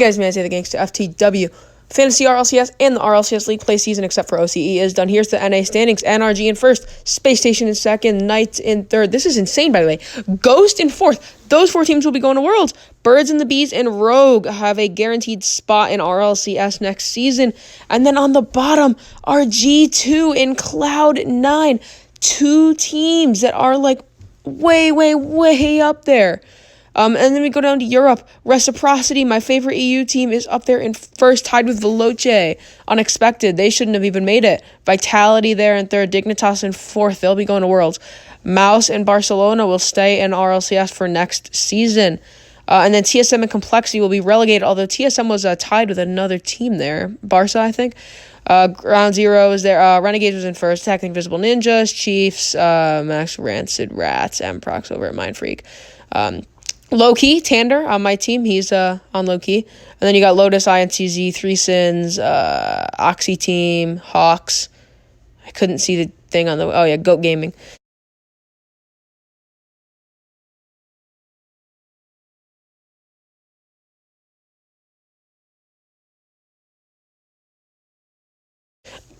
guys, man, I say the Gangsta FTW. Fantasy RLCS and the RLCS League play season, except for OCE, is done. Here's the NA standings. NRG in first, Space Station in second, Knights in third. This is insane, by the way. Ghost in fourth. Those 4 teams will be going to Worlds. Birds and the Bees and Rogue have a guaranteed spot in RLCS next season. And then on the bottom are G2 in Cloud9. 2 teams that are like way, way, way up there. And then we go down to Europe. Reciprocity, my favorite EU team, is up there in first, tied with Veloce. Unexpected. They shouldn't have even made it. Vitality there in third. Dignitas in fourth. They'll be going to Worlds. Mouse and Barcelona will stay in RLCS for next season. And then TSM and Complexity will be relegated, although TSM was tied with another team there. Barca, I think. Ground Zero is there. Renegades was in first. Tech Invisible Ninjas. Chiefs. Max Rancid Rats. Mprox over at Mindfreak. Low-key, Tander on my team. He's on low-key. And then you got Lotus, INTZ, Three Sins, Oxy Team, Hawks. I couldn't see the thing on the... Oh, yeah, Goat Gaming.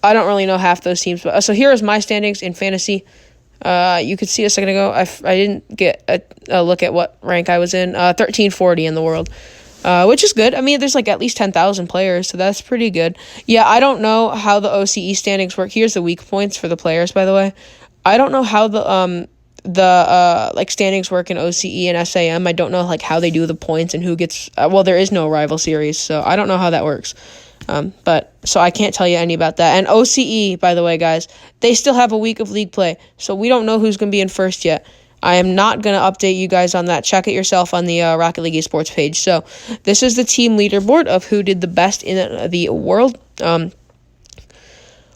I don't really know half those teams. But so here is my standings in fantasy. You could see a second ago, I didn't get a look at what rank I was in. 1340 in the world, which is good. I mean, there's like at least 10,000 players, so that's pretty good. Yeah, I don't know how the OCE standings work. Here's the weak points for the players, by the way. I don't know how the like standings work in OCE and SAM. I don't know like how they do the points and who gets. Well, there is no rival series, so I don't know how that works. But so I can't tell you any about that. And OCE, by the way, guys, they still have a week of league play, so we don't know who's going to be in first yet. I am not going to update you guys on that. Check it yourself on the Rocket League Esports page. So this is the team leaderboard of who did the best in the world.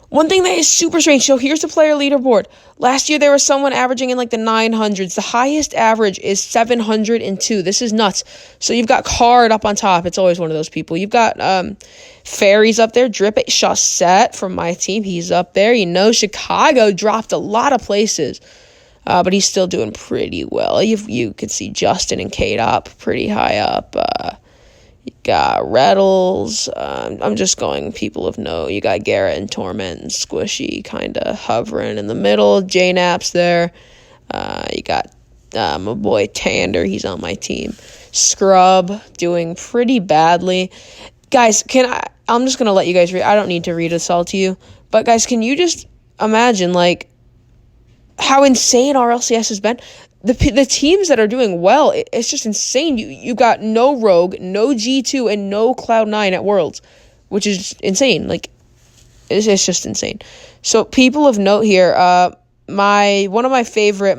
One thing that is super strange, so here's the player leaderboard. Last year, there was someone averaging in like the 900s. The highest average is 702. This is nuts. So you've got Card up on top. It's always one of those people. You've got Fairies up there. Drip It Chaussette from my team. He's up there. You know, Chicago dropped a lot of places, but he's still doing pretty well. You could see Justin and Kate up pretty high up. You got Rlcs. I'm just going people of note. You got Garrett and Torment and Squishy kind of hovering in the middle. J-Naps there. You got my boy Tander. He's on my team. Scrub doing pretty badly. Guys, I'm just going to let you guys read. I don't need to read this all to you. But guys, can you just imagine like how insane RLCS has been? The teams that are doing well, it's just insane. You got no Rogue, no G2, and no Cloud9 at Worlds, which is insane. Like, it's just insane. So, people of note here, one of my favorite,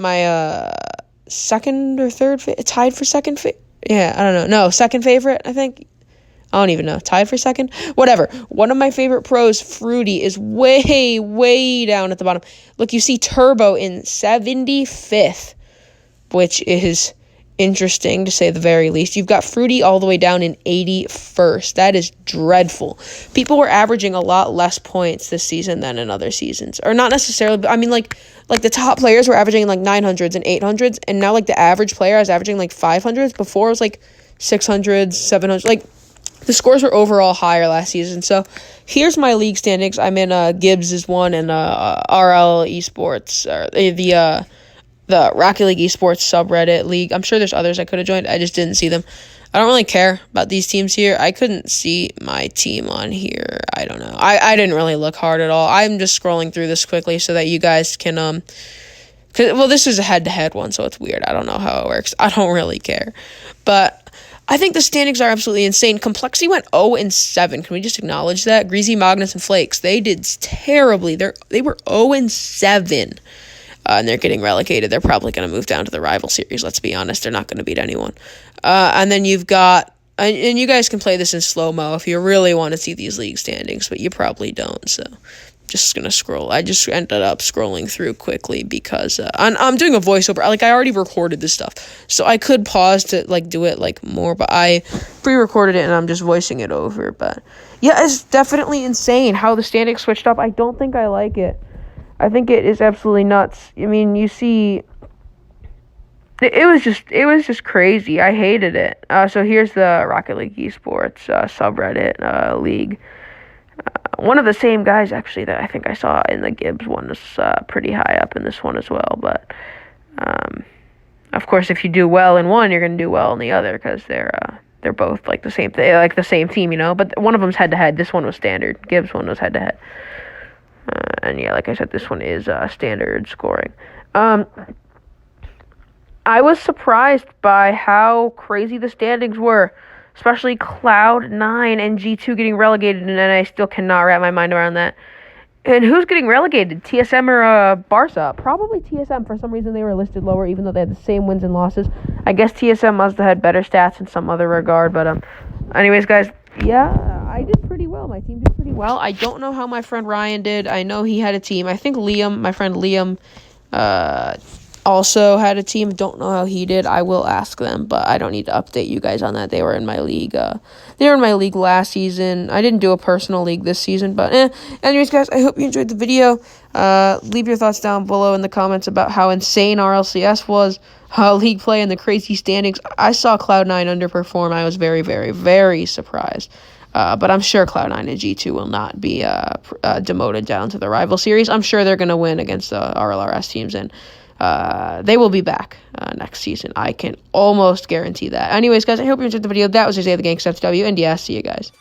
second or third, tied for second, yeah, I don't know. No, second favorite, I think. I don't even know. Tied for second? Whatever. One of my favorite pros, Fruity, is way, way down at the bottom. Look, you see Turbo in 75th. Which is interesting to say the very least. You've got Fruity all the way down in 81st. That is dreadful. People were averaging a lot less points this season than in other seasons. Or not necessarily, but I mean like the top players were averaging like 900s and 800s, and now like the average player is averaging like 500s. Before it was like 600s, 700s. Like the scores were overall higher last season. So here's my league standings. I'm in Gibbs is one and RL Esports, or the Rocket League Esports subreddit league. I'm sure there's others I could have joined. I just didn't see them. I don't really care about these teams here. I couldn't see my team on here. I don't know. I didn't really look hard at all. I'm just scrolling through this quickly so that you guys can this is a head-to-head one, so it's weird. I don't know how it works. I don't really care. But I think the standings are absolutely insane. Complexity went 0-7. Can we just acknowledge that? Greasy, Magnus, and Flakes, they did terribly. They were 0-7. And they're getting relegated. They're probably going to move down to the rival series, let's be honest. They're not going to beat anyone. And then you've got, and you guys can play this in slow-mo if you really want to see these league standings, but you probably don't, so just going to scroll. I just ended up scrolling through quickly because I'm doing a voiceover. Like, I already recorded this stuff, so I could pause to, like, do it, like, more, but I pre-recorded it, and I'm just voicing it over. But, yeah, it's definitely insane how the standings switched up. I don't think I like it. I think it is absolutely nuts. I mean, you see it was just crazy. I hated it. So here's the Rocket League Esports subreddit league. One of the same guys actually that I think I saw in the Gibbs one was pretty high up in this one as well. But of course, if you do well in one, you're gonna do well in the other because they're both like the same thing, like the same team, you know. But one of them's head to head. This one was standard. Gibbs one was head to head. And yeah, like I said, this one is standard scoring. I was surprised by how crazy the standings were, especially Cloud9 and G2 getting relegated, and I still cannot wrap my mind around that. And who's getting relegated? TSM or Barca? Probably TSM. For some reason, they were listed lower, even though they had the same wins and losses. I guess TSM must have had better stats in some other regard. But anyways, guys, yeah, I did pretty well. My team did pretty well. I don't know how my friend Ryan did. I know he had a team. I think my friend Liam, also had a team. Don't know how he did. I will ask them, but I don't need to update you guys on that. They were in my league. They were in my league last season. I didn't do a personal league this season, but anyways, guys, I hope you enjoyed the video. Leave your thoughts down below in the comments about how insane RLCS was, league play, and the crazy standings. I saw Cloud9 underperform. I was very, very, very surprised. But I'm sure Cloud9 and G2 will not be demoted down to the rival series. I'm sure they're going to win against the RLRS teams, and they will be back next season. I can almost guarantee that. Anyways, guys, I hope you enjoyed the video. That was Isaiah the Gangsta W, and yeah, see you guys.